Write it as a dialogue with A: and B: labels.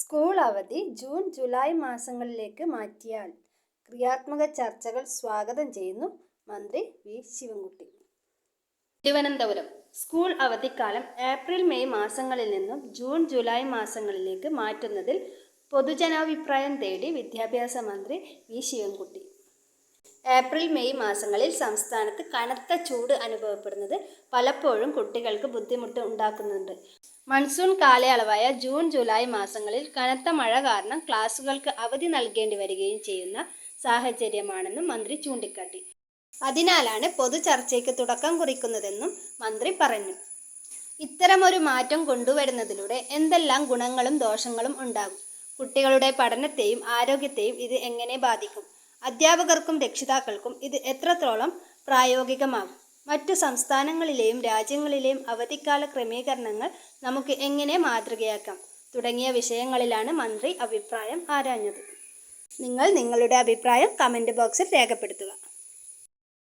A: School അവധി June July മാസങ്ങളിലേക്ക് മാറ്റിയാൽ ക്രിയാത്മക ചർച്ചകൾ സ്വാഗതം ചെയ്യുന്നു മന്ത്രി വി ശിവൻകുട്ടി. തിരുവനന്തപുരം സ്കൂൾ അവധിക്കാലം ഏപ്രിൽ മെയ് മാസങ്ങളിൽ നിന്നും ജൂൺ ജൂലൈ മാസങ്ങളിലേക്ക് മാറ്റുന്നതിൽ പൊതുജനാഭിപ്രായം തേടി വിദ്യാഭ്യാസ മന്ത്രി വി ശിവൻകുട്ടി. ഏപ്രിൽ മെയ് മാസങ്ങളിൽ സംസ്ഥാനത്ത് കനത്ത ചൂട് അനുഭവപ്പെടുന്നത് പലപ്പോഴും കുട്ടികൾക്ക് ബുദ്ധിമുട്ട് ഉണ്ടാക്കുന്നുണ്ട്. മൺസൂൺ കാലയളവായ ജൂൺ ജൂലൈ മാസങ്ങളിൽ കനത്ത മഴ കാരണം ക്ലാസുകൾക്ക് അവധി നൽകേണ്ടി വരികയും ചെയ്യുന്ന സാഹചര്യമാണെന്നും മന്ത്രി ചൂണ്ടിക്കാട്ടി. അതിനാലാണ് പൊതു ചർച്ചയ്ക്ക് തുടക്കം കുറിക്കുന്നതെന്നും മന്ത്രി പറഞ്ഞു. ഇത്തരമൊരു മാറ്റം കൊണ്ടുവരുന്നതിലൂടെ എന്തെല്ലാം ഗുണങ്ങളും ദോഷങ്ങളും ഉണ്ടാകും? കുട്ടികളുടെ പഠനത്തെയും ആരോഗ്യത്തെയും ഇത് എങ്ങനെ ബാധിക്കും? അധ്യാപകർക്കും രക്ഷിതാക്കൾക്കും ഇത് എത്രത്തോളം പ്രായോഗികമാകും? മറ്റു സംസ്ഥാനങ്ങളിലെയും രാജ്യങ്ങളിലെയും അവധിക്കാല ക്രമീകരണങ്ങൾ നമുക്ക് എങ്ങനെ മാതൃകയാക്കാം? തുടങ്ങിയ വിഷയങ്ങളിലാണ് മന്ത്രി അഭിപ്രായം ആരാഞ്ഞത്. നിങ്ങൾ നിങ്ങളുടെ അഭിപ്രായം കമൻറ്റ് ബോക്സിൽ രേഖപ്പെടുത്തുക.